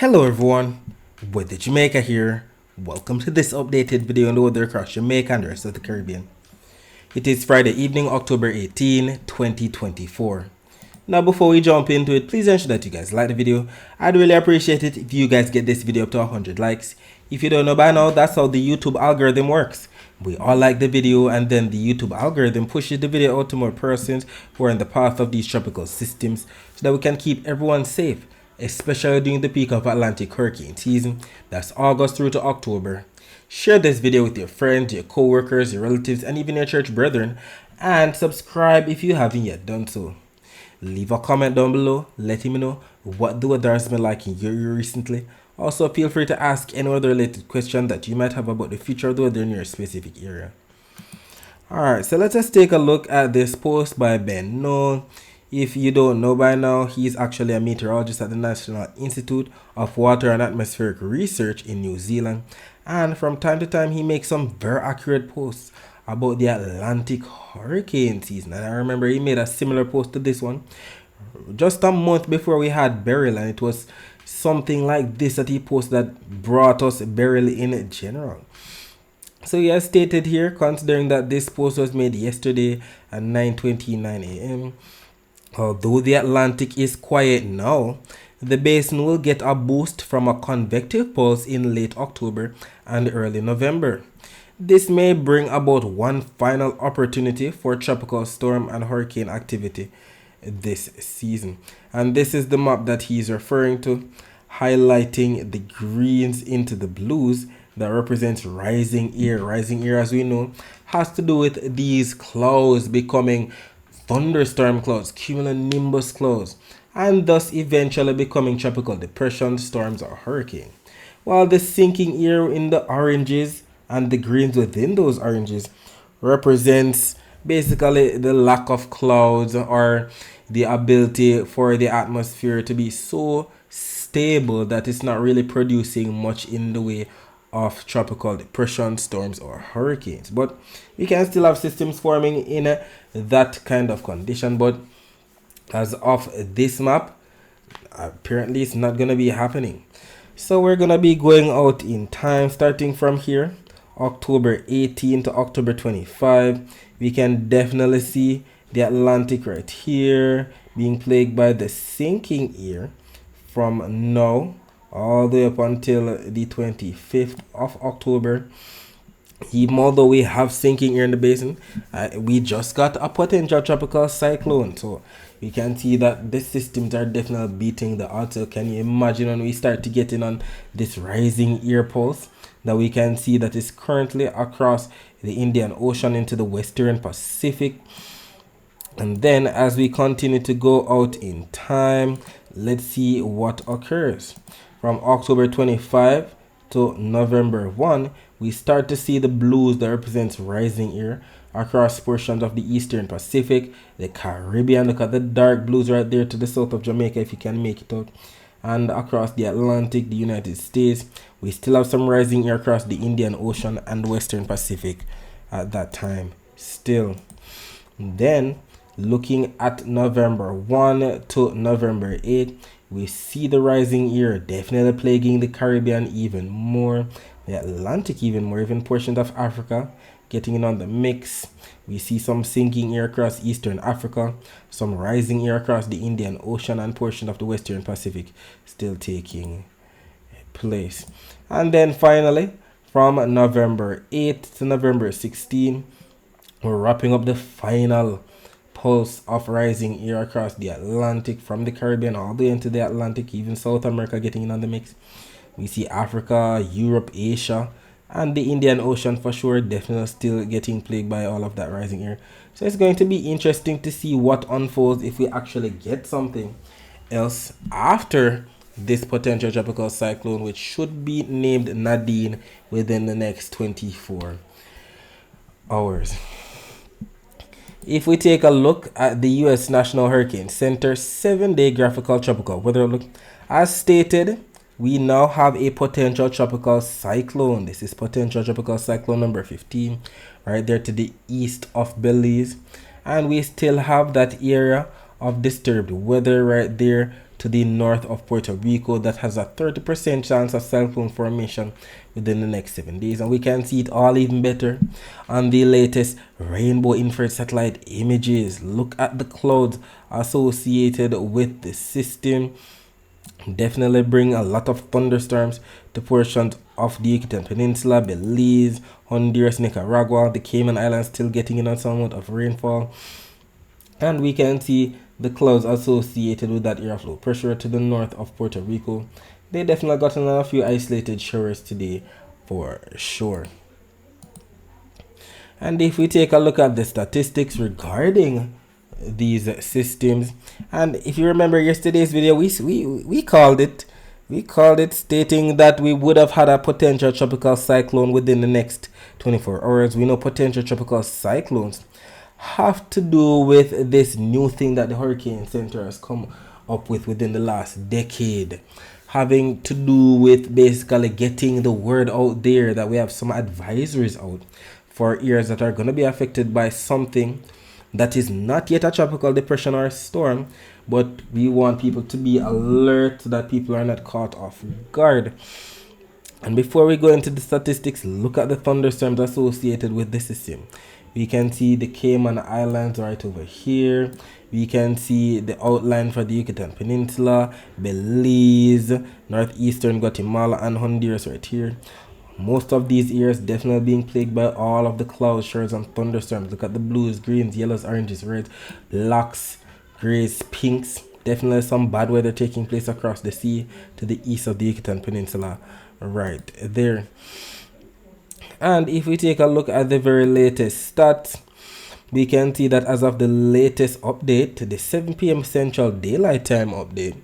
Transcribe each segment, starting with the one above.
Hello everyone, Weather Jamaica here. Welcome to this updated video on the weather across Jamaica and the rest of the Caribbean. It is Friday evening, October 18, 2024. Now before we jump into it, please ensure that you guys like the video. I'd really appreciate it if you guys get this video up to 100 likes. If you don't know by now, that's how the YouTube algorithm works. We all like the video and then the YouTube algorithm pushes the video out to more persons who are in the path of these tropical systems so that we can keep everyone safe, especially during the peak of Atlantic hurricane season. That's August through to October. Share this video with your friends, your co-workers, your relatives, and even your church brethren, and subscribe if you haven't yet done so. Leave a comment down below, letting me know what the weather has been like in your area recently. Also, feel free to ask any other related question that you might have about the future of the weather in your specific area. Alright, so let us take a look at this post by Ben No. If you don't know by now, he's actually a meteorologist at the National Institute of Water and Atmospheric Research in New Zealand. And from time to time, he makes some very accurate posts about the Atlantic hurricane season. And I remember he made a similar post to this one just a month before we had Beryl, and it was something like this that he posted that brought us Beryl in general. So he has stated here, considering that this post was made yesterday at 9:29 a.m. Although the Atlantic is quiet now, the basin will get a boost from a convective pulse in late October and early November. This may bring about one final opportunity for tropical storm and hurricane activity this season. And this is the map that he's referring to, highlighting the greens into the blues that represents rising air. Rising air, as we know, has to do with these clouds becoming thunderstorm clouds, cumulonimbus clouds, and thus eventually becoming tropical depression, storms, or hurricane. While the sinking air in the oranges and the greens within those oranges represents basically the lack of clouds or the ability for the atmosphere to be so stable that it's not really producing much in the way of tropical depression, storms, or hurricanes. But we can still have systems forming in that kind of condition. But as of this map, apparently it's not going to be happening. So we're going to be going out in time starting from here, October 18 to October 25. We can definitely see the Atlantic right here being plagued by the sinking air from now all the way up until the 25th of October. Even although we have sinking air in the basin, we just got a potential tropical cyclone. So we can see that the systems are definitely beating the odds. So can you imagine when we start to get in on this rising air pulse that we can see that is currently across the Indian Ocean into the Western Pacific. And then as we continue to go out in time, let's see what occurs. From October 25 to November 1, we start to see the blues that represents rising air across portions of the Eastern Pacific, the Caribbean. Look at the dark blues right there to the south of Jamaica if you can make it out. And across the Atlantic, the United States, we still have some rising air across the Indian Ocean and the Western Pacific at that time still. Then looking at November 1 to November 8, we see the rising air definitely plaguing the Caribbean even more, the Atlantic even more, even portions of Africa getting in on the mix. We see some sinking air across Eastern Africa, some rising air across the Indian Ocean and portion of the Western Pacific still taking place. And then finally, from November 8 to November 16, we're wrapping up the final pulse of rising air across the Atlantic, from the Caribbean all the way into the Atlantic, even South America getting in on the mix. We see Africa, Europe, Asia, and the Indian Ocean for sure definitely still getting plagued by all of that rising air. So it's going to be interesting to see what unfolds if we actually get something else after this potential tropical cyclone, which should be named Nadine within the next 24 hours. If we take a look at the U.S. National Hurricane Center 7-day graphical tropical weather outlook, as stated, we now have a potential tropical cyclone. This is potential tropical cyclone number 15, right there to the east of Belize. And we still have that area of disturbed weather right there to the north of Puerto Rico that has a 30% chance of cyclone formation within the next 7 days. And we can see it all even better on the latest rainbow infrared satellite images. Look at the clouds associated with the system. Definitely bring a lot of thunderstorms to portions of the Yucatan Peninsula, Belize, Honduras, Nicaragua, the Cayman Islands still getting in on some amount of rainfall. And we can see the clouds associated with that airflow pressure to the north of Puerto Rico. They definitely got a few isolated showers today for sure. And if we take a look at the statistics regarding these systems, and if you remember yesterday's video, we called it stating that we would have had a potential tropical cyclone within the next 24 hours. We know potential tropical cyclones have to do with this new thing that the Hurricane Center has come up with within the last decade, having to do with basically getting the word out there that we have some advisories out for areas that are going to be affected by something that is not yet a tropical depression or a storm, but we want people to be alert so that people are not caught off guard. And before we go into the statistics, look at the thunderstorms associated with the system. We can see the Cayman Islands right over here. We can see the outline for the Yucatan Peninsula, Belize, northeastern Guatemala, and Honduras right here. Most of these areas definitely being plagued by all of the clouds, showers, and thunderstorms. Look at the blues, greens, yellows, oranges, reds, blacks, grays, pinks. Definitely some bad weather taking place across the sea to the east of the Yucatan Peninsula right there. And if we take a look at the very latest stats, we can see that as of the latest update, the 7 p.m. Central Daylight Time update,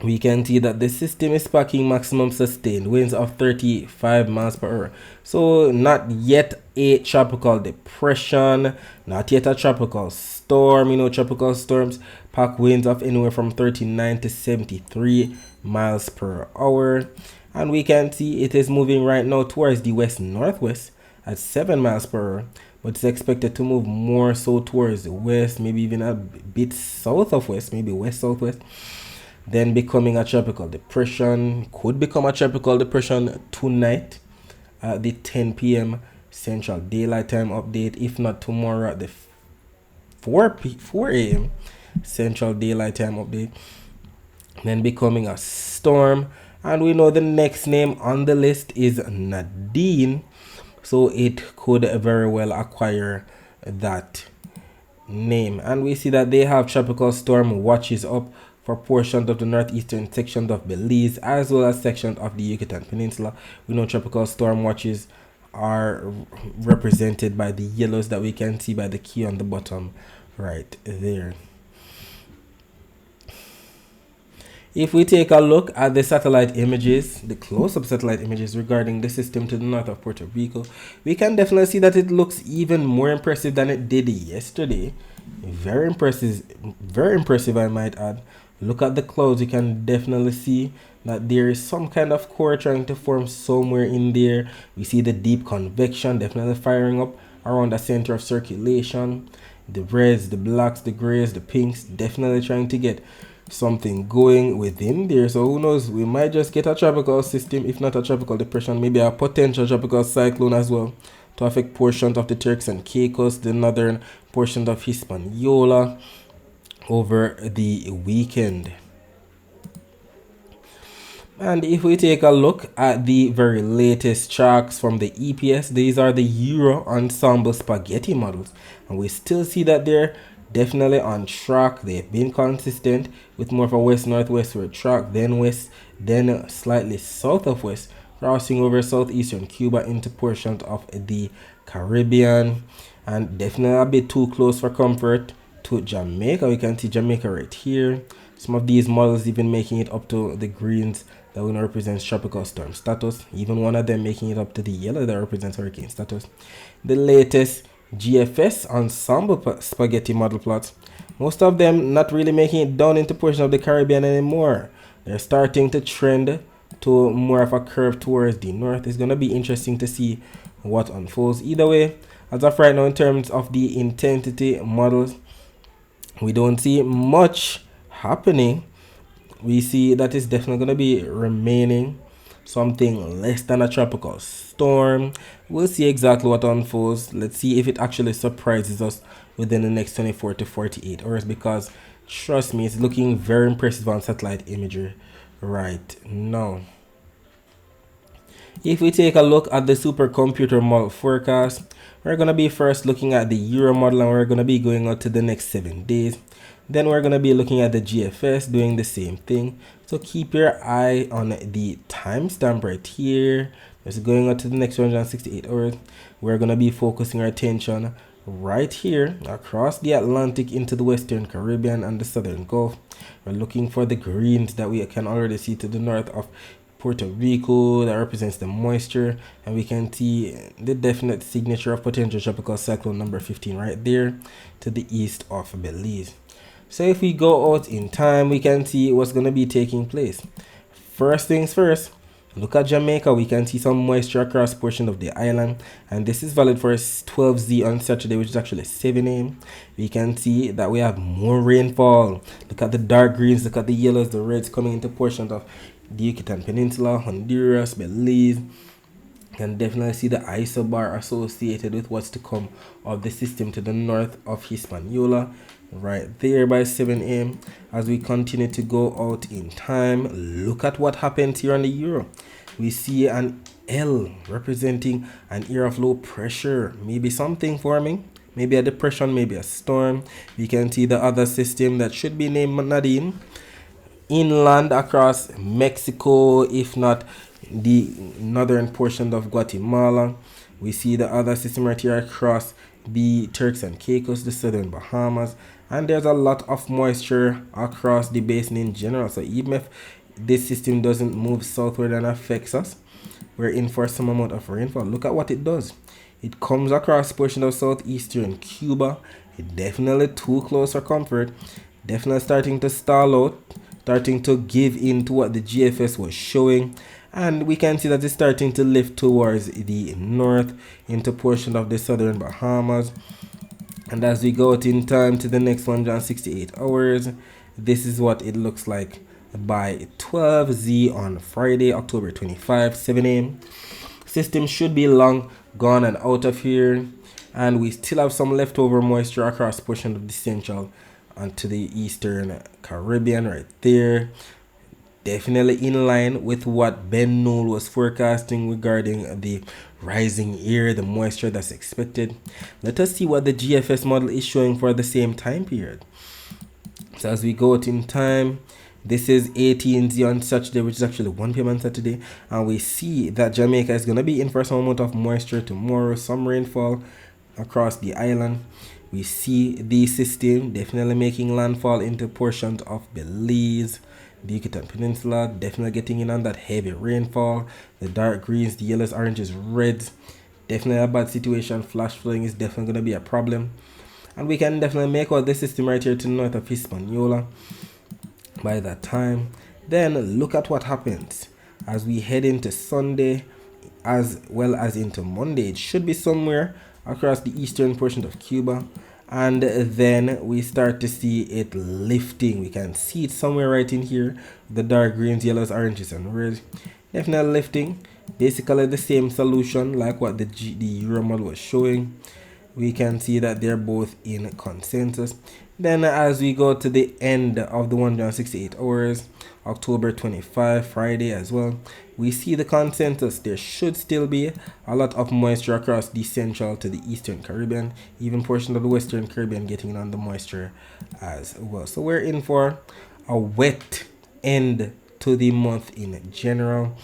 we can see that the system is packing maximum sustained winds of 35 miles per hour. So not yet a tropical depression, not yet a tropical storm. You know, tropical storms pack winds of anywhere from 39 to 73 miles per hour. And we can see it is moving right now towards the west-northwest at 7 miles per hour. But it's expected to move more so towards the west, maybe even a bit south of west, maybe west-southwest. Then becoming a tropical depression. Could become a tropical depression tonight at the 10 p.m. Central Daylight Time update. If not tomorrow at the 4 a.m. Central Daylight Time update. Then becoming a storm. And we know the next name on the list is Nadine. So it could very well acquire that name. And we see that they have tropical storm watches up for portions of the northeastern section of Belize as well as sections of the Yucatan Peninsula. We know tropical storm watches are represented by the yellows that we can see by the key on the bottom right there. If we take a look at the satellite images, the close-up satellite images regarding the system to the north of Puerto Rico, we can definitely see that it looks even more impressive than it did yesterday. Very impressive, I might add. Look at the clouds. You can definitely see that there is some kind of core trying to form somewhere in there. We see the deep convection definitely firing up around the center of circulation. The reds, the blacks, the grays, the pinks definitely trying to get something going within there. So who knows, we might just get a tropical system, if not a tropical depression, maybe a potential tropical cyclone as well, to affect portions of the Turks and Caicos, the northern portions of Hispaniola over the weekend. And if we take a look at the very latest tracks from the EPS, these are the Euro Ensemble Spaghetti models, and we still see that they're definitely on track. They've been consistent with more of a west-northwestward track, then west, then slightly south of west, crossing over southeastern Cuba into portions of the Caribbean, and definitely a bit too close for comfort to Jamaica. We can see Jamaica right here. Some of these models even making it up to the greens that will represent tropical storm status, even one of them making it up to the yellow that represents hurricane status. The latest GFS Ensemble Spaghetti model plots, most of them not really making it down into portion of the Caribbean anymore. They're starting to trend to more of a curve towards the north. It's going to be interesting to see what unfolds. Either way, as of right now, in terms of the intensity models, we don't see much happening we see that it's definitely going to be remaining something less than a tropical storm. We'll see exactly what unfolds. Let's see if it actually surprises us within the next 24 to 48 hours, because trust me, it's looking very impressive on satellite imagery right now. If we take a look at the supercomputer model forecast, we're going to be first looking at the Euro model, and we're going to be going out to the next 7 days. Then we're going to be looking at the GFS, doing the same thing. So keep your eye on the timestamp right here. Just going out to the next 168 hours. We're going to be focusing our attention right here across the Atlantic into the Western Caribbean and the Southern Gulf. We're looking for the greens that we can already see to the north of Puerto Rico, that represents the moisture, and we can see the definite signature of potential tropical cyclone number 15 right there to the east of Belize. So if we go out in time, we can see what's going to be taking place. First things first, look at Jamaica. We can see some moisture across portion of the island, and this is valid for 12Z on Saturday, which is actually 7 a.m. We can see that we have more rainfall. Look at the dark greens, look at the yellows, the reds coming into portions of the Yucatan Peninsula, Honduras, Belize. You can definitely see the isobar associated with what's to come of the system to the north of Hispaniola right there by 7 a.m. As we continue to go out in time, look at what happens here on the Euro. We see an L representing an area of low pressure, maybe something forming, maybe a depression, maybe a storm. We can see the other system that should be named Nadine inland across Mexico, if not the northern portion of Guatemala. We see the other system right here across the Turks and Caicos, the southern Bahamas, and there's a lot of moisture across the basin in general. So even if this system doesn't move southward and affects us, we're in for some amount of rainfall. Look at what it does. It comes across portion of southeastern Cuba. It definitely too close for comfort. Definitely starting to stall out, starting to give in to what the GFS was showing, and we can see that it's starting to lift towards the north into portion of the southern Bahamas. And as we go out in time to the next 168 hours, this is what it looks like by 12Z on Friday, October 25, 7 a.m. System should be long gone and out of here, and we still have some leftover moisture across portion of the central and to the eastern Caribbean right there. Definitely in line with what Ben Knoll was forecasting regarding the rising air, the moisture that's expected. Let us see what the GFS model is showing for the same time period. So as we go out in time, this is 18Z on Saturday, which is actually 1 p.m. on Saturday, and we see that Jamaica is going to be in for some amount of moisture tomorrow, some rainfall across the island. We see the system definitely making landfall into portions of Belize, the Yucatan Peninsula, definitely getting in on that heavy rainfall. The dark greens, the yellows, oranges, reds, definitely a bad situation. Flash flooding is definitely going to be a problem. And we can definitely make out this system right here to the north of Hispaniola by that time. Then look at what happens as we head into Sunday as well as into Monday. It should be somewhere across the eastern portion of Cuba, and then we start to see it lifting. We can see it somewhere right in here, the dark greens, yellows, oranges, and reds. Definitely lifting, basically the same solution like what the Euro model was showing. We can see that they're both in consensus. Then as we go to the end of the 168 hours, October 25, Friday as well, we see the consensus. There should still be a lot of moisture across the central to the eastern Caribbean, even portion of the western Caribbean getting on the moisture as well. So we're in for a wet end to the month in general,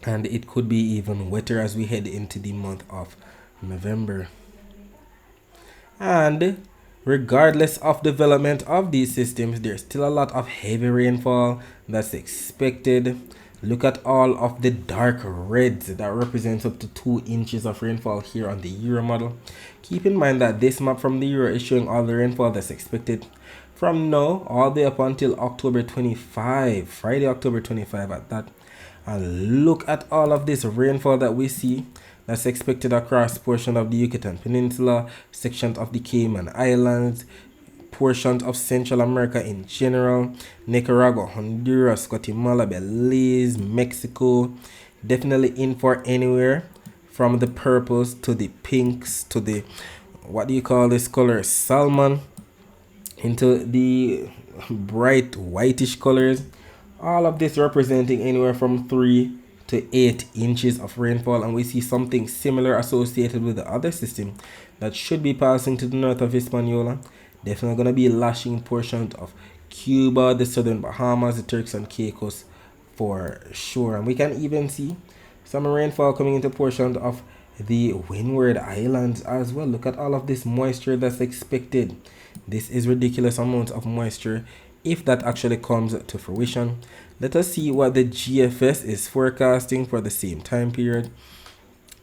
and it could be even wetter as we head into the month of November. And regardless of development of these systems, there's still a lot of heavy rainfall that's expected. Look at all of the dark reds that represents up to 2 inches of rainfall here on the Euro model. Keep in mind that this map from the Euro is showing all the rainfall that's expected from now all the way up until October 25, Friday, October 25 at that. And look at all of this rainfall that we see that's expected across portion of the Yucatan Peninsula, sections of the Cayman Islands, portions of Central America in general. Nicaragua, Honduras, Guatemala, Belize, Mexico. Definitely in for anywhere from the purples to the pinks to the, what do you call this color, salmon, into the bright whitish colors. All of this representing anywhere from 3 to 8 inches of rainfall, and we see something similar associated with the other system that should be passing to the north of Hispaniola. Definitely going to be lashing portions of Cuba, the southern Bahamas, the Turks and Caicos for sure. And we can even see some rainfall coming into portions of the Windward Islands as well. Look at all of this moisture that's expected. This is ridiculous amount of moisture if that actually comes to fruition. Let us see what the GFS is forecasting for the same time period.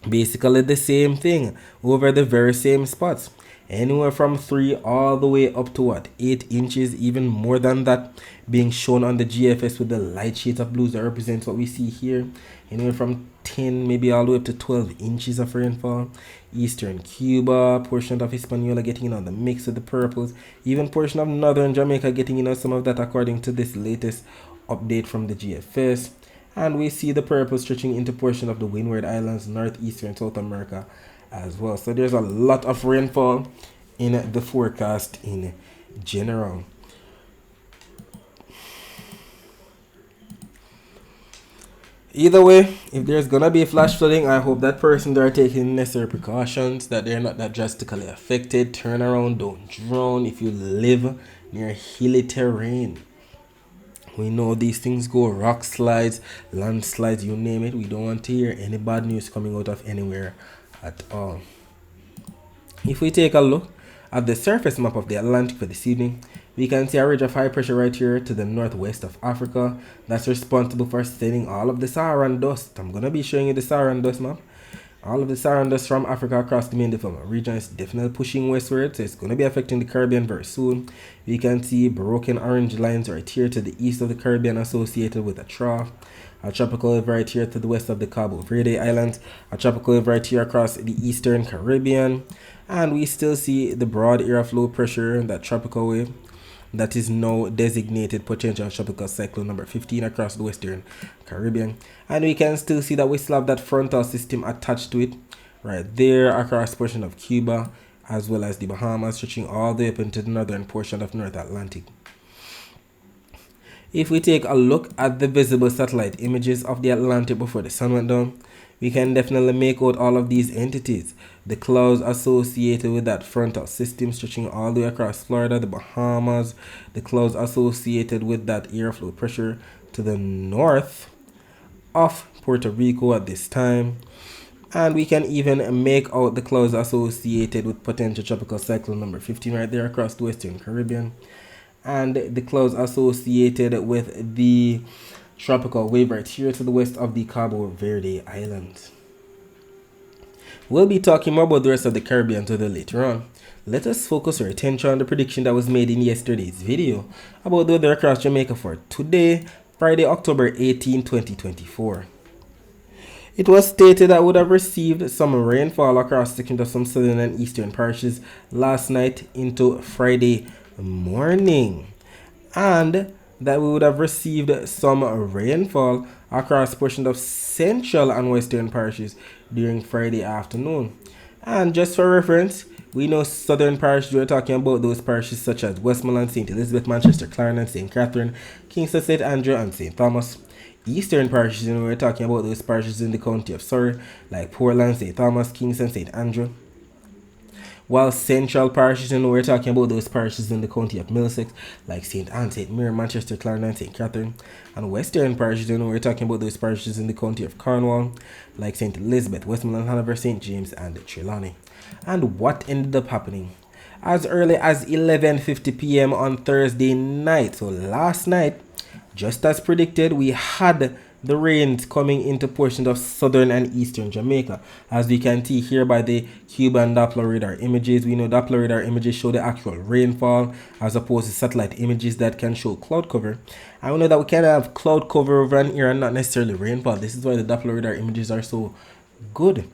Basically the same thing over the very same spots. Anywhere from 3 all the way up to what, 8 inches, even more than that, being shown on the GFS with the light shades of blues that represents what we see here. Anywhere from 10 maybe all the way up to 12 inches of rainfall. Eastern Cuba, portion of Hispaniola getting in on the mix of the purples, even portion of northern Jamaica getting in on some of that according to this latest update from the GFS. And we see the purple stretching into portion of the Windward Islands, northeastern South America as well. So there's a lot of rainfall in the forecast in general. Either way, if there's gonna be flash flooding, I hope that person they are taking necessary precautions, that they're not that drastically affected. Turn around, don't drown if you live near hilly terrain. We know these things go, rock slides, landslides, you name it. We don't want to hear any bad news coming out of anywhere at all. If we take a look at the surface map of the Atlantic for this evening, we can see a ridge of high pressure right here to the northwest of Africa that's responsible for sending all of the Saharan dust. I'm going to be showing you the Saharan dust map. All of the Saharan dust from Africa across the main development region is definitely pushing westward, so it's going to be affecting the Caribbean very soon. We can see broken orange lines right here to the east of the Caribbean associated with a trough. A tropical wave right here to the west of the Cabo Verde Islands. A tropical wave right here across the eastern Caribbean. And we still see the broad area of low pressure, that tropical wave, that is now designated potential tropical cyclone number 15 across the western Caribbean. And we can still see that we still have that frontal system attached to it right there across portion of Cuba as well as the Bahamas, stretching all the way up into the northern portion of North Atlantic. If we take a look at the visible satellite images of the Atlantic before the sun went down, we can definitely make out all of these entities. The clouds associated with that frontal system stretching all the way across Florida, the Bahamas, the clouds associated with that airflow pressure to the north of Puerto Rico at this time. And we can even make out the clouds associated with potential tropical cyclone number 15 right there across the western Caribbean. And the clouds associated with the tropical wave right here to the west of the Cabo Verde Islands. We'll be talking more about the rest of the Caribbean to the later on. Let us focus our attention on the prediction that was made in yesterday's video about the weather across Jamaica for today, Friday, October 18, 2024. It was stated that we would have received some rainfall across sections of some southern and eastern parishes last night into Friday morning, and that we would have received some rainfall across portions of central and western parishes during Friday afternoon. And just for reference, we know southern parishes, we're talking about those parishes such as Westmoreland, St. Elizabeth, Manchester, Clarendon, St. Catherine, Kingston, St. Andrew, and St. Thomas. Eastern parishes, and we're talking about those parishes in the county of Surrey, like Portland, St. Thomas, Kingston, St. Andrew. While central parishes, and we're talking about those parishes in the county of Middlesex, like St. Anne, St. Mary, Manchester, Clarendon, St. Catherine. And western parishes, and we're talking about those parishes in the county of Cornwall, like St. Elizabeth, Westmoreland, Hanover, St. James, and Trelawney. And what ended up happening? As early as 11:50 p.m. on Thursday night, so last night, just as predicted, we had the rains coming into portions of southern and eastern Jamaica. As we can see here by the Cuban Doppler radar images, we know Doppler radar images show the actual rainfall as opposed to satellite images that can show cloud cover. And we know that we can have cloud cover over an area and not necessarily rainfall. This is why the Doppler radar images are so good.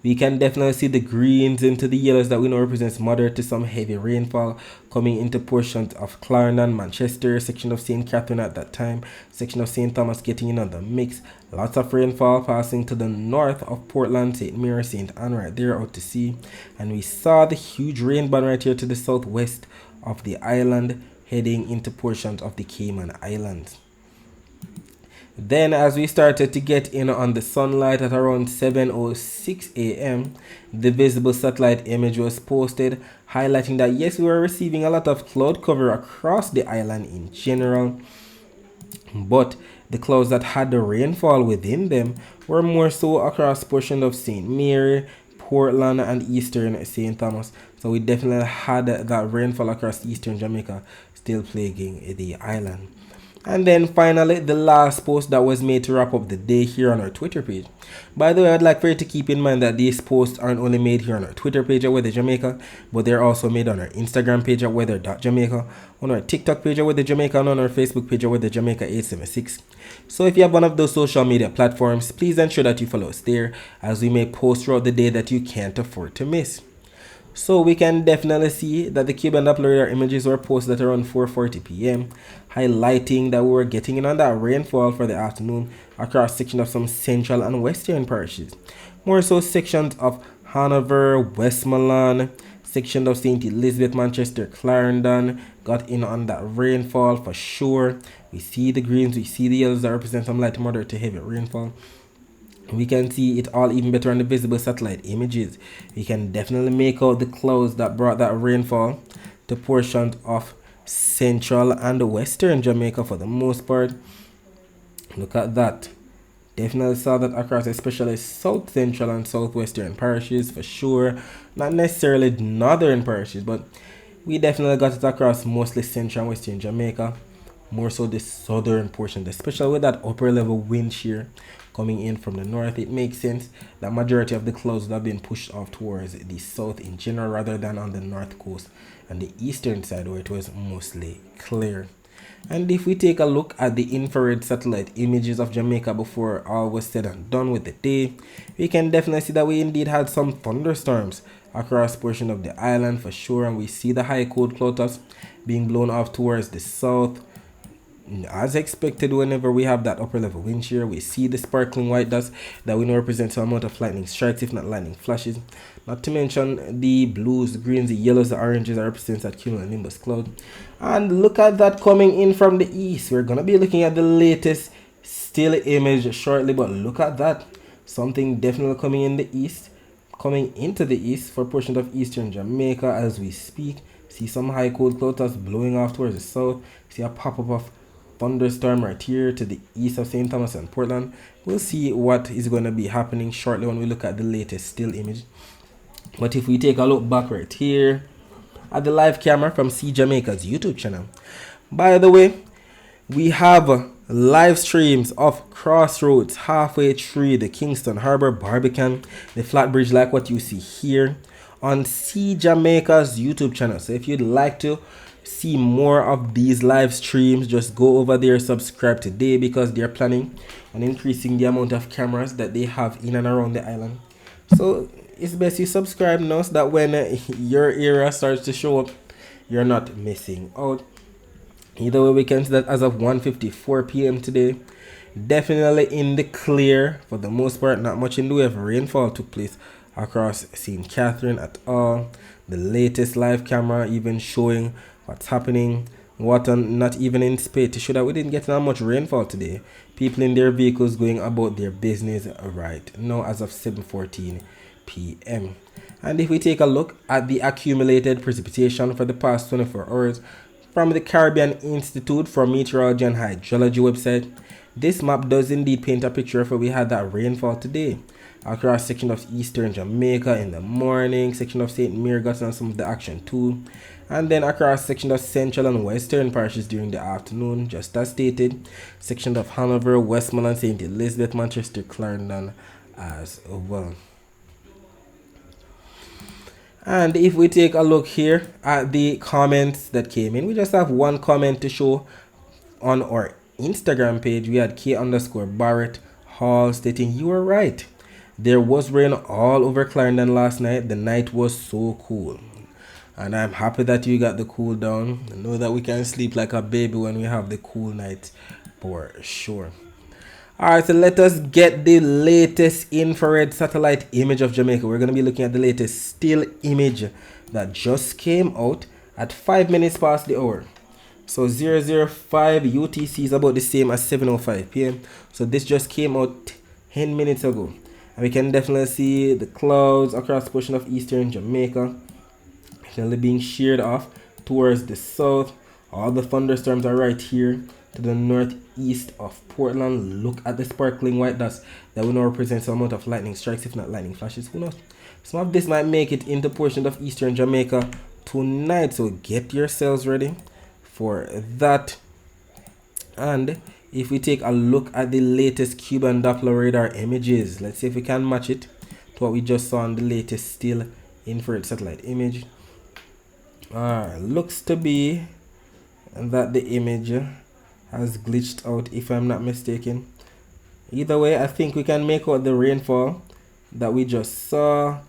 We can definitely see the greens into the yellows that we know represents moderate to some heavy rainfall coming into portions of Clarendon, Manchester, section of St. Catherine at that time, section of St. Thomas getting in on the mix. Lots of rainfall passing to the north of Portland, St. Mary, St. Anne right there out to sea. And we saw the huge rain band right here to the southwest of the island heading into portions of the Cayman Islands. Then as we started to get in on the sunlight at around 7:06 a.m., the visible satellite image was posted highlighting that yes, we were receiving a lot of cloud cover across the island in general, but the clouds that had the rainfall within them were more so across portions of St. Mary, Portland, and eastern St. Thomas. So we definitely had that rainfall across eastern Jamaica still plaguing the island. And then finally, the last post that was made to wrap up the day here on our Twitter page. By the way, I'd like for you to keep in mind that these posts aren't only made here on our Twitter page at Weather Jamaica, but they're also made on our Instagram page at weather.jamaica, on our TikTok page at Weather Jamaica, and on our Facebook page at Weather Jamaica 876. So if you have one of those social media platforms, please ensure that you follow us there, as we may post throughout the day that you can't afford to miss. So we can definitely see that the Cuban Doppler radar images were posted at around 4:40 p.m., highlighting that we were getting in on that rainfall for the afternoon across sections of some central and western parishes. More so sections of Hanover, Westmoreland, section of St. Elizabeth, Manchester, Clarendon got in on that rainfall for sure. We see the greens, we see the yellows that represent some light moderate to heavy rainfall. We can see it all even better on the visible satellite images. We can definitely make out the clouds that brought that rainfall to portions of central and western Jamaica for the most part. Look at that. Definitely saw that across especially south central and southwestern parishes for sure. Not necessarily northern parishes, but we definitely got it across mostly central and western Jamaica. More so the southern portion, especially with that upper level wind shear coming in from the north. It makes sense that majority of the clouds have been pushed off towards the south in general rather than on the north coast and the eastern side where it was mostly clear. And if we take a look at the infrared satellite images of Jamaica before all was said and done with the day, we can definitely see that we indeed had some thunderstorms across portion of the island for sure, and we see the high cold clouds being blown off towards the south. As expected, whenever we have that upper level wind shear, we see the sparkling white dust that we know represents some amount of lightning strikes, if not lightning flashes. Not to mention the blues, the greens, the yellows, the oranges that represents that cumulonimbus cloud. And look at that coming in from the east. We're going to be looking at the latest still image shortly, but look at that. Something definitely coming in the east, coming into the east for portions of eastern Jamaica as we speak. See some high cold clouds blowing off towards the south. See a pop-up of thunderstorm right here to the east of St. Thomas and Portland. We'll see what is going to be happening shortly when we look at the latest still image. But if we take a look back right here at the live camera from See Jamaica's YouTube channel. By the way, we have live streams of Crossroads halfway through the Kingston Harbor Barbican, the flat bridge like what you see here on See Jamaica's YouTube channel. So if you'd like to see more of these live streams, just go over there, subscribe today, because they're planning on increasing the amount of cameras that they have in and around the island. So it's best you subscribe now so that when your area starts to show up, you're not missing out. Either way, we can see that as of 1:54 p.m. today, definitely in the clear for the most part. Not much in the way of rainfall took place across St. Catherine at all. The latest live camera even showing what's happening, not even in space, to show that we didn't get that much rainfall today. People in their vehicles going about their business right now as of 7:14 p.m. And if we take a look at the accumulated precipitation for the past 24 hours from the Caribbean Institute for Meteorology and Hydrology website, this map does indeed paint a picture of where we had that rainfall today. Across section of eastern Jamaica in the morning, section of St. Mary got on some of the action too, and then across section of central and western parishes during the afternoon, just as stated, section of Hanover, Westmoreland, St. Elizabeth, Manchester, Clarendon as well. And if we take a look here at the comments that came in, we just have one comment to show on our Instagram page. We had K_Barrett Hall stating, "You were right. There was rain all over Clarendon last night. The night was so cool. And I'm happy that you got the cool down. I know that we can sleep like a baby when we have the cool night for sure. Alright, so let us get the latest infrared satellite image of Jamaica. We're going to be looking at the latest still image that just came out at 5 minutes past the hour. So 005 UTC is about the same as 7:05 p.m. So this just came out 10 minutes ago. And we can definitely see the clouds across the portion of eastern Jamaica definitely being sheared off towards the south. All the thunderstorms are right here to the northeast of Portland. Look at the sparkling white dots that will now represent some amount of lightning strikes, if not lightning flashes. Who knows? Some of this might make it into portions of eastern Jamaica tonight, so get yourselves ready for that. And if we take a look at the latest Cuban Doppler radar images, let's see if we can match it to what we just saw on the latest still infrared satellite image. Looks to be that the image has glitched out, if I'm not mistaken. Either way, I think we can make out the rainfall that we just saw.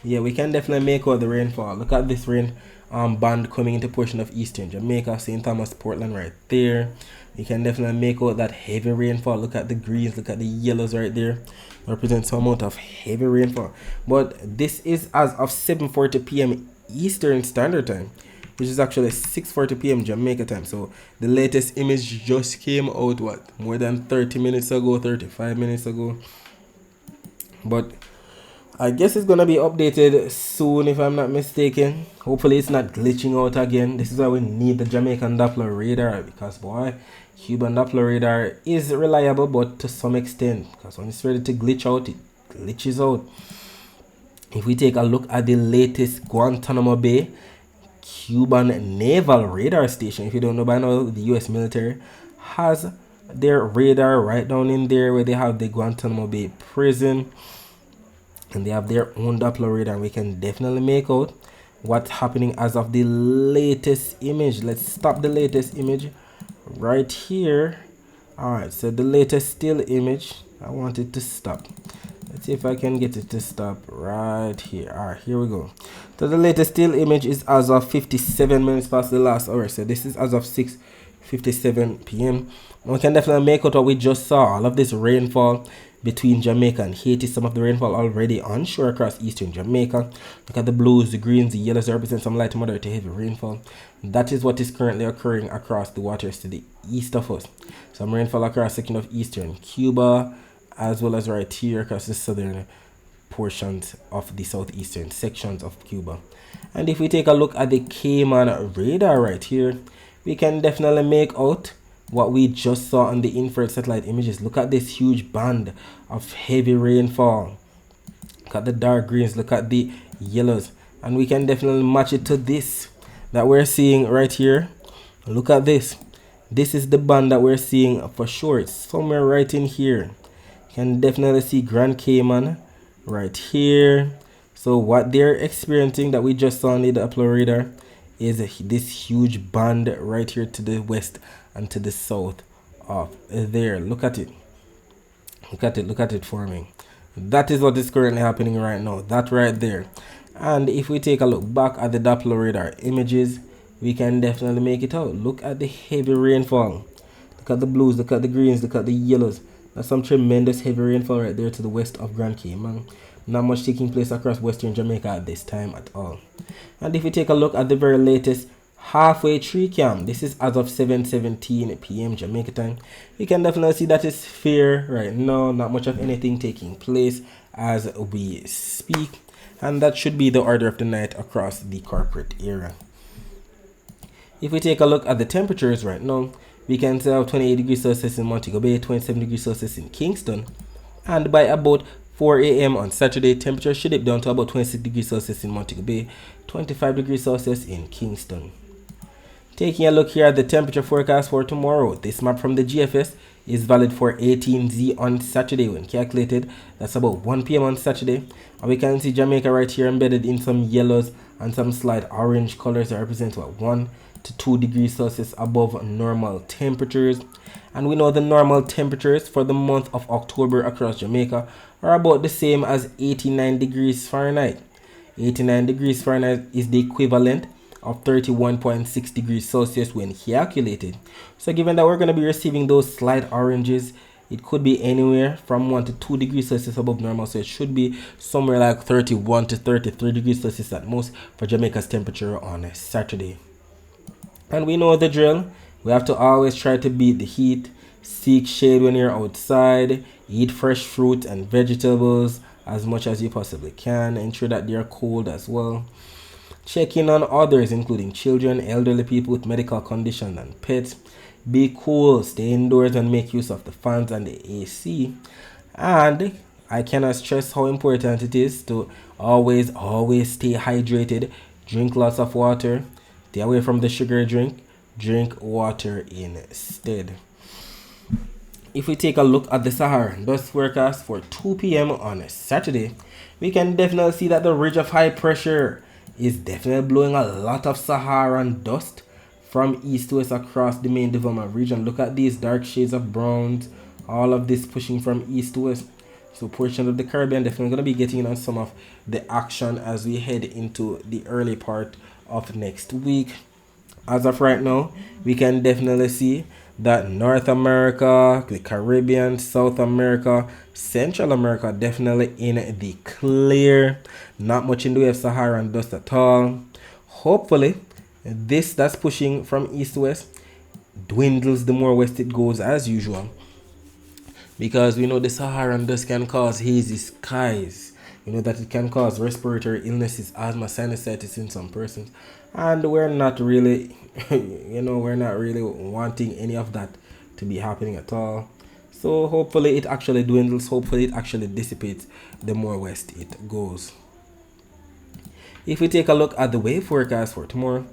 Yeah, we can definitely make out the rainfall. Look at this rain band coming into portion of eastern Jamaica, St. Thomas, Portland right there. You can definitely make out that heavy rainfall. Look at the greens, look at the yellows right there. Represents some amount of heavy rainfall. But this is as of 7:40 p.m. Eastern Standard Time, which is actually 6:40 p.m. Jamaica time. So the latest image just came out, what, more than 30 minutes ago, 35 minutes ago. But I guess it's gonna be updated soon, if I'm not mistaken. Hopefully it's not glitching out again. This is why we need the Jamaican Doppler radar, because boy, Cuban Doppler radar is reliable, but to some extent, because when it's ready to glitch out, it glitches out. If we take a look at the latest Guantanamo Bay Cuban naval radar station, if you don't know by now, the US military has their radar right down in there where they have the Guantanamo Bay prison, and they have their own Doppler radar. We can definitely make out what's happening as of the latest image. Let's stop the latest image right here. Alright, so the latest still image, I want it to stop. Let's see if I can get it to stop right here. Alright, here we go. So the latest still image is as of 57 minutes past the last hour. So this is as of 6:57 p.m. We can definitely make out what we just saw. All of this rainfall between Jamaica and Haiti. Some of the rainfall already onshore across eastern Jamaica. Look at the blues, the greens, the yellows represent some light to moderate to heavy rainfall. That is what is currently occurring across the waters to the east of us. Some rainfall across section of eastern Cuba, as well as right here across the southern portions of the southeastern sections of Cuba. And if we take a look at the Cayman radar right here, we can definitely make out what we just saw on the infrared satellite images. Look at this huge band of heavy rainfall. Look at the dark greens, look at the yellows, and we can definitely match it to this that we're seeing right here. Look at this. This is the band that we're seeing for sure. It's somewhere right in here. You can definitely see Grand Cayman right here. So what they're experiencing that we just saw on the Doppler radar is this huge band right here to the west and to the south of there. Look at it. Look at it. Look at it forming. That is what is currently happening right now. That right there. And if we take a look back at the Doppler radar images, we can definitely make it out. Look at the heavy rainfall. Look at the blues. Look at the greens. Look at the yellows. That's some tremendous heavy rainfall right there to the west of Grand Cayman. Not much taking place across western Jamaica at this time at all. And if we take a look at the very latest halfway tree cam, this is as of 7:17 p.m. Jamaica time. We can definitely see that it's fair right now. Not much of anything taking place as we speak. And that should be the order of the night across the corporate area. If we take a look at the temperatures right now, we can see 28 degrees Celsius in Montego Bay, 27 degrees Celsius in Kingston, and by about 4 a.m. on Saturday, temperature should dip down to about 26 degrees Celsius in Montego Bay, 25 degrees Celsius in Kingston. Taking a look here at the temperature forecast for tomorrow, this map from the GFS is valid for 18Z on Saturday when calculated. That's about 1 p.m. on Saturday. And we can see Jamaica right here embedded in some yellows and some slight orange colors that represent what, 1 to 2 degrees Celsius above normal temperatures. And we know the normal temperatures for the month of October across Jamaica are about the same as 89 degrees Fahrenheit. 89 degrees Fahrenheit is the equivalent of 31.6 degrees Celsius when calculated. So given that we're going to be receiving those slight oranges, it could be anywhere from 1 to 2 degrees Celsius above normal. So it should be somewhere like 31 to 33 degrees Celsius at most for Jamaica's temperature on Saturday. And we know the drill. We have to always try to beat the heat. Seek shade when you're outside. Eat fresh fruit and vegetables as much as you possibly can. Ensure that they're cold as well. Check in on others, including children, elderly people with medical conditions, and pets. Be cool, stay indoors, and make use of the fans and the AC. And I cannot stress how important it is to always stay hydrated. Drink lots of water. Stay away from the sugar drink. Drink water instead. If we take a look at the Saharan dust forecast for 2 p.m. on Saturday, we can definitely see that the ridge of high pressure is definitely blowing a lot of Saharan dust from east to west across the main development region. Look at these dark shades of browns, all of this pushing from east to west. So portion of the Caribbean definitely going to be getting in on some of the action as we head into the early part of next week. As of right now, we can definitely see that North America, the Caribbean, South America, Central America definitely in the clear. Not much in the way of Saharan dust at all. Hopefully, this that's pushing from east to west dwindles the more west it goes as usual. Because we know the Saharan dust can cause hazy skies. We know that it can cause respiratory illnesses, asthma, sinusitis in some persons. And we're not really, we're not really wanting any of that to be happening at all. So hopefully it actually dwindles. Hopefully it actually dissipates the more west it goes. If we take a look at the wave forecast for tomorrow,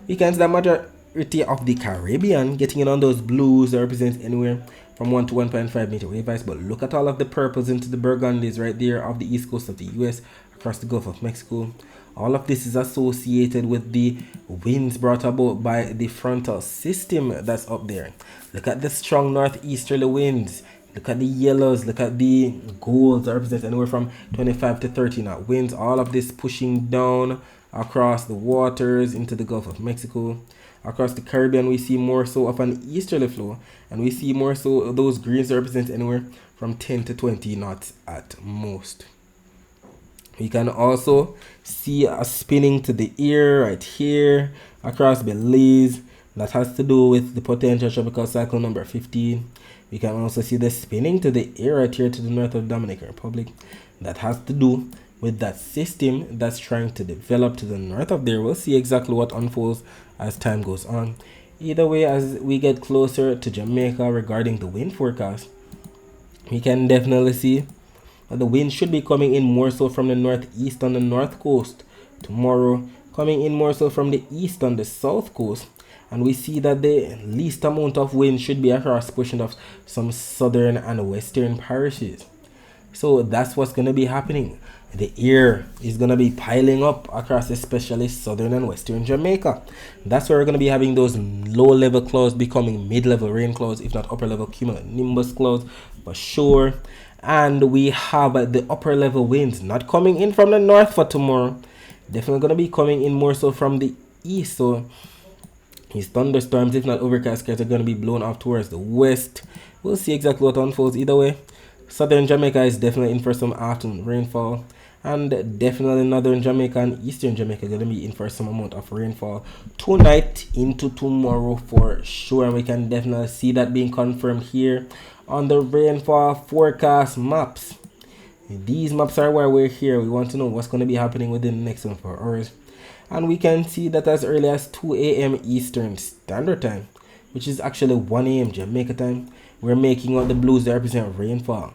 we can see the majority of the Caribbean getting in on those blues that represent anywhere from 1 to 1.5 meter wave heights. But look at all of the purples into the burgundies right there off the east coast of the US, across the Gulf of Mexico. All of this is associated with the winds brought about by the frontal system that's up there. Look at the strong northeasterly winds. Look at the yellows. Look at the golds that represent anywhere from 25 to 30 knot winds. All of this pushing down across the waters into the Gulf of Mexico. Across the Caribbean, we see more so of an easterly flow, and we see more so those greens that represent anywhere from 10 to 20 knots at most. We can also see a spinning to the ear right here across Belize. That has to do with the potential tropical cyclone number 15. We can also see the spinning to the ear right here to the north of the Dominican Republic. That has to do with that system that's trying to develop to the north of there. We'll see exactly what unfolds as time goes on. Either way, as we get closer to Jamaica regarding the wind forecast, we can definitely see that the wind should be coming in more so from the northeast on the north coast tomorrow, coming in more so from the east on the south coast. And we see that the least amount of wind should be across portion of some southern and western parishes. So that's what's going to be happening. The air is going to be piling up across especially southern and western Jamaica. That's where we're going to be having those low-level clouds becoming mid-level rain clouds, if not upper-level cumulonimbus clouds for sure. And we have the upper-level winds not coming in from the north for tomorrow. Definitely going to be coming in more so from the east. So these thunderstorms, if not overcast skies, are going to be blown off towards the west. We'll see exactly what unfolds either way. Southern Jamaica is definitely in for some afternoon rainfall. And definitely northern Jamaica and eastern Jamaica are going to be in for some amount of rainfall tonight into tomorrow for sure. And we can definitely see that being confirmed here on the rainfall forecast maps. These maps are why we're here. We want to know what's going to be happening within the next 24 hours. And we can see that as early as 2 a.m. Eastern Standard Time, which is actually 1 a.m. Jamaica time, we're making out the blues that represent rainfall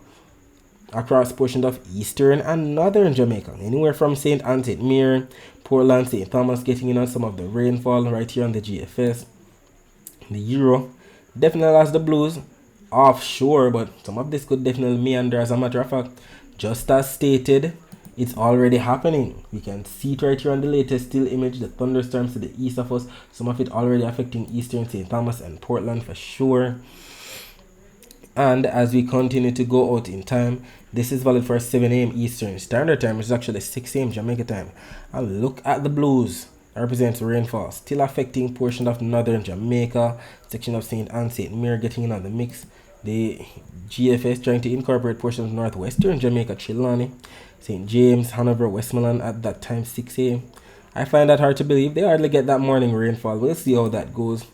across portions of eastern and northern Jamaica, anywhere from St. Ann, St. Mary, Portland, St. Thomas getting in on some of the rainfall right here on the GFS. The Euro definitely has the blues offshore, but some of this could definitely meander. As a matter of fact, just as stated, it's already happening. We can see it right here on the latest still image, the thunderstorms to the east of us, some of it already affecting eastern St. Thomas and Portland for sure. And as we continue to go out in time, this is valid for 7 a.m. Eastern Standard Time, which is actually 6 a.m. Jamaica time. And look at the blues. That represents rainfall, still affecting portion of northern Jamaica, section of St. Ann, St. Mary getting in on the mix. The GFS trying to incorporate portions of northwestern Jamaica, Trelawney, St. James, Hanover, Westmoreland at that time, 6 a.m. I find that hard to believe. They hardly get that morning rainfall. We'll see how that goes.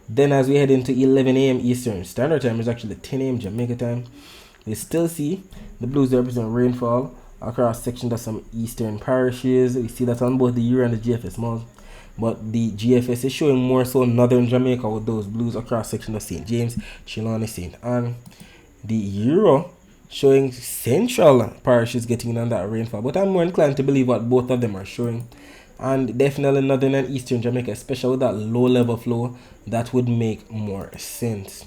Then as we head into 11 a.m. Eastern Standard Time, it's actually 10 a.m. Jamaica time, we still see the blues represent rainfall across sections of some eastern parishes. We see that on both the Euro and the GFS malls. But the GFS is showing more so northern Jamaica with those blues across sections of St. James, Trelawney, St. Ann. The Euro showing central parishes getting in on that rainfall. But I'm more inclined to believe what both of them are showing. And definitely northern and eastern Jamaica, especially with that low level flow, that would make more sense.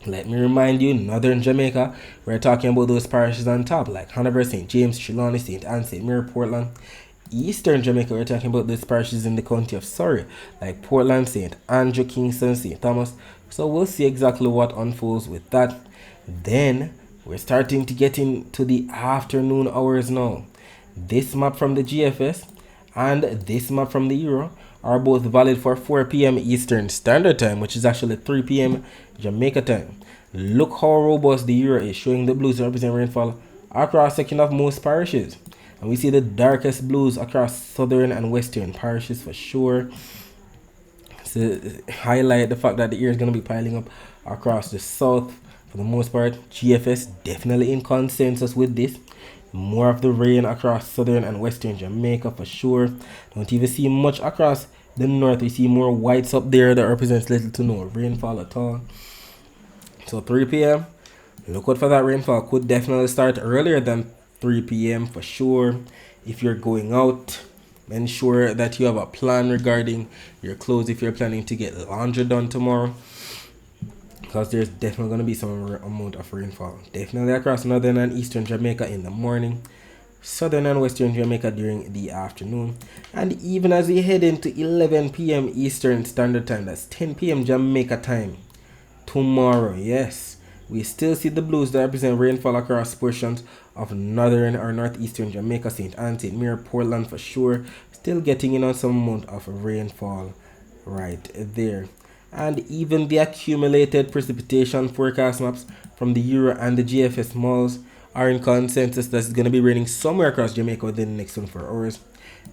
Let me remind you, northern Jamaica, we're talking about those parishes on top, like Hanover, St. James, Trelawney, St. Ann, St. Mary, Portland. Eastern Jamaica, we're talking about those parishes in the county of Surrey, like Portland, St. Andrew, Kingston, St. Thomas. So we'll see exactly what unfolds with that. Then we're starting to get into the afternoon hours now. This map from the GFS and this map from the Euro are both valid for 4 p.m. Eastern Standard Time, which is actually 3 p.m. Jamaica time. Look how robust the Euro is, showing the blues represent rainfall across section of most parishes. And we see the darkest blues across southern and western parishes for sure. So highlight the fact that the air is going to be piling up across the south for the most part. GFS definitely in consensus with this. More of the rain across southern and western Jamaica for sure. Don't even see much across the north. We see more whites up there that represents little to no rainfall at all. So 3 p.m. look out for that rainfall. Could definitely start earlier than 3 p.m. for sure. If you're going out, ensure that you have a plan regarding your clothes if you're planning to get laundry done tomorrow, because there's definitely going to be some amount of rainfall. Definitely across northern and eastern Jamaica in the morning, southern and western Jamaica during the afternoon, and even as we head into 11 p.m. Eastern Standard Time, that's 10 p.m. Jamaica time tomorrow. Yes, we still see the blues that represent rainfall across portions of northern or northeastern Jamaica, St. Ann, St. Mary, Portland for sure, still getting in on some amount of rainfall right there. And even the accumulated precipitation forecast maps from the Euro and the GFS malls are in consensus that it's going to be raining somewhere across Jamaica within the next 24 hours.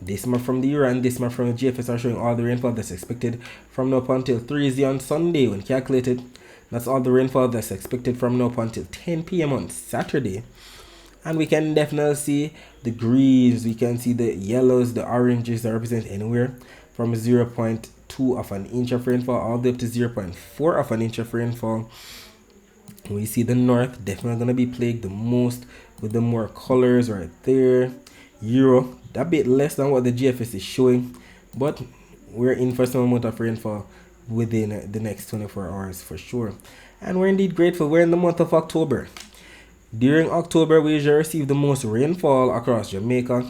This map from the Euro and this map from the GFS are showing all the rainfall that's expected from now up until 3 on Sunday when calculated. That's all the rainfall that's expected from now up until 10 p.m. on Saturday. And we can definitely see the greens, we can see the yellows, the oranges that represent anywhere from 0.2 of an inch of rainfall all the way up to 0.4 of an inch of rainfall. We see the north definitely going to be plagued the most with the more colors right there. Euro, a bit less than what the GFS is showing, but we're in for some amount of rainfall within the next 24 hours for sure. And we're indeed grateful. We're in the month of October. During October, we usually receive the most rainfall across Jamaica.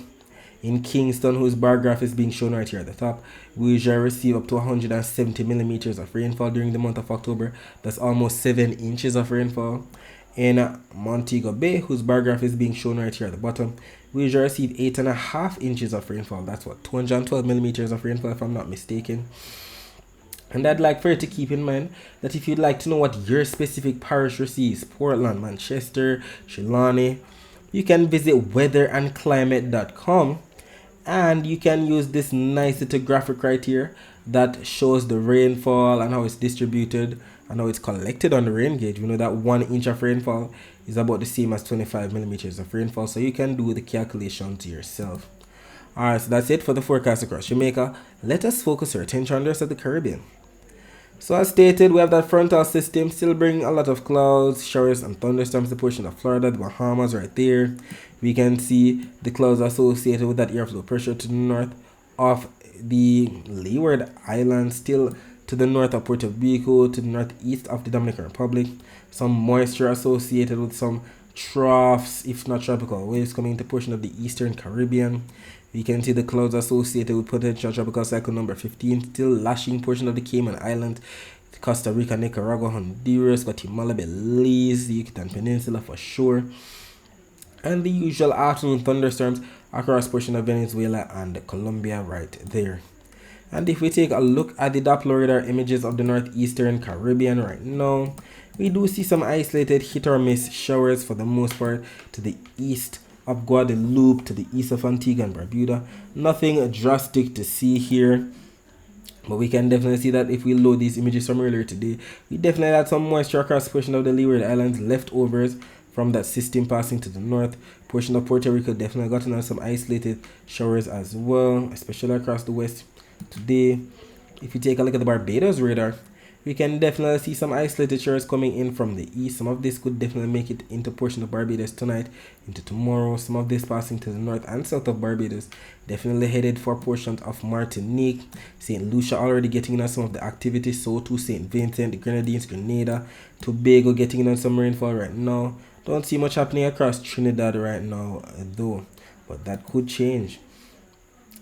In Kingston, whose bar graph is being shown right here at the top, we usually receive up to 170 millimeters of rainfall during the month of October. That's almost 7 inches of rainfall. In Montego Bay, whose bar graph is being shown right here at the bottom, we usually receive 8.5 inches of rainfall. That's what, 212 millimeters of rainfall if I'm not mistaken. And I'd like for you to keep in mind that if you'd like to know what your specific parish receives, Portland, Manchester, Trelawney, you can visit weatherandclimate.com and you can use this nice little graphic right here that shows the rainfall and how it's distributed and how it's collected on the rain gauge. We know that 1 inch of rainfall is about the same as 25 millimeters of rainfall, so you can do the calculations yourself. Alright, so that's it for the forecast across Jamaica. Let us focus our attention on the rest of the Caribbean. So as stated, we have that frontal system still bringing a lot of clouds, showers and thunderstorms to portion of Florida, the Bahamas right there. We can see the clouds associated with that airflow pressure to the north of the Leeward Islands, still to the north of Puerto Rico, to the northeast of the Dominican Republic. Some moisture associated with some troughs, if not tropical waves, coming into portion of the eastern Caribbean. We can see the clouds associated with potential tropical cyclone number 15 still lashing portion of the Cayman Islands, Costa Rica, Nicaragua, Honduras, Guatemala, Belize, the Yucatan Peninsula for sure, and the usual afternoon thunderstorms across portion of Venezuela and Colombia right there. And if we take a look at the Doppler radar images of the northeastern Caribbean right now, we do see some isolated hit or miss showers for the most part to the east of Guadeloupe, to the east of Antigua and Barbuda. Nothing drastic to see here, but we can definitely see that if we load these images from earlier today, we definitely had some moisture across portion of the Leeward Islands, leftovers from that system passing to the north. Portion of Puerto Rico definitely gotten on some isolated showers as well, especially across the west today. If you take a look at the Barbados radar, we can definitely see some isolated showers coming in from the east. Some of this could definitely make it into portion of Barbados tonight, into tomorrow. Some of this passing to the north and south of Barbados, definitely headed for portions of Martinique. St. Lucia already getting in on some of the activity, so too St. Vincent, the Grenadines, Grenada, Tobago getting in on some rainfall right now. Don't see much happening across Trinidad right now though, but that could change.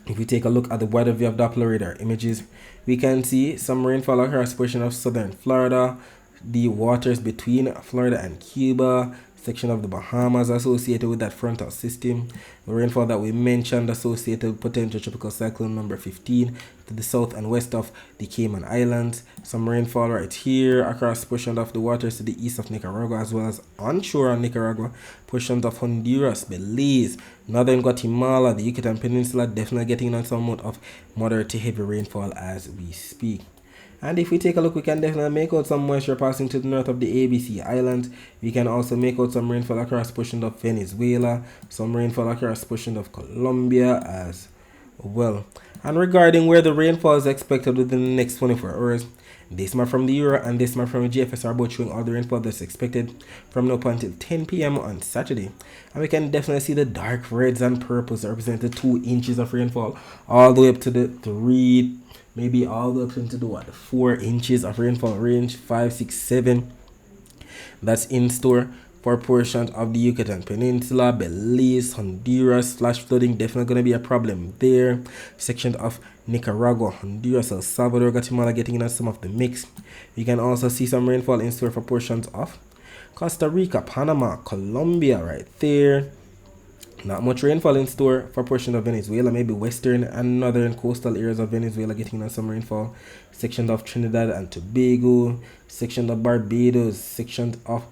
If we take a look at the wider view of Doppler radar images, we can see some rainfall across portion of southern Florida, the waters between Florida and Cuba, section of the Bahamas associated with that frontal system, the rainfall that we mentioned associated with potential tropical cyclone number 15 to the south and west of the Cayman Islands, some rainfall right here across portions of the waters to the east of Nicaragua, as well as onshore on Nicaragua, portions of Honduras, Belize, northern Guatemala, the Yucatan Peninsula, definitely getting on some amount of moderate to heavy rainfall as we speak. And if we take a look, we can definitely make out some moisture passing to the north of the ABC Islands. We can also make out some rainfall across portions of Venezuela, some rainfall across portions of Colombia as well. And regarding where the rainfall is expected within the next 24 hours, this map from the Euro and this map from the GFS are both showing all the rainfall that's expected from now up until 10 p.m. on Saturday. And we can definitely see the dark reds and purples that represent the 2 inches of rainfall, all the way up to the 3, maybe all the way up into the 4 inches of rainfall range, 5, 6, 7. That's in store for portions of the Yucatan Peninsula, Belize, Honduras. Flash flooding definitely going to be a problem there. Section of Nicaragua, Honduras, El Salvador, Guatemala getting in on some of the mix. We can also see some rainfall in store for portions of Costa Rica, Panama, Colombia right there. Not much rainfall in store for portion of Venezuela, maybe western and northern coastal areas of Venezuela getting on some rainfall. Sections of Trinidad and Tobago, sections of Barbados, sections of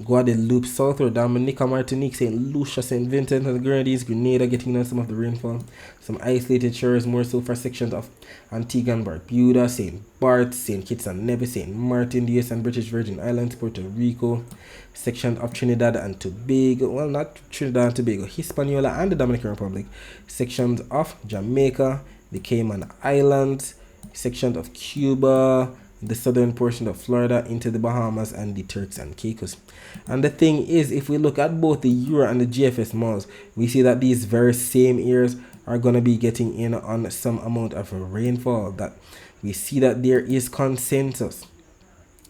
Guadeloupe, southward Dominica, Martinique, St. Lucia, St. Vincent and the Grenadines, Grenada getting on some of the rainfall. Some isolated showers more so for sections of Antigua and Barbuda, St. Barts, St. Kitts and Nevis, St. Martin, the US and British Virgin Islands, Puerto Rico, section of Trinidad and Tobago, well, not Trinidad and Tobago, Hispaniola and the Dominican Republic, sections of Jamaica, the Cayman Islands, sections of Cuba, the southern portion of Florida into the Bahamas and the Turks and Caicos. And the thing is, if we look at both the Euro and the GFS models, we see that these very same areas are going to be getting in on some amount of rainfall. That we see that there is consensus.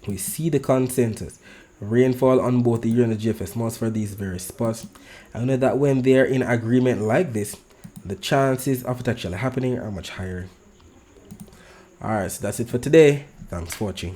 We see the consensus. Rainfall on both the Euro and the GFS models for these various spots. I know that when they're in agreement like this, the chances of it actually happening are much higher. Alright, so that's it for today. Thanks for watching.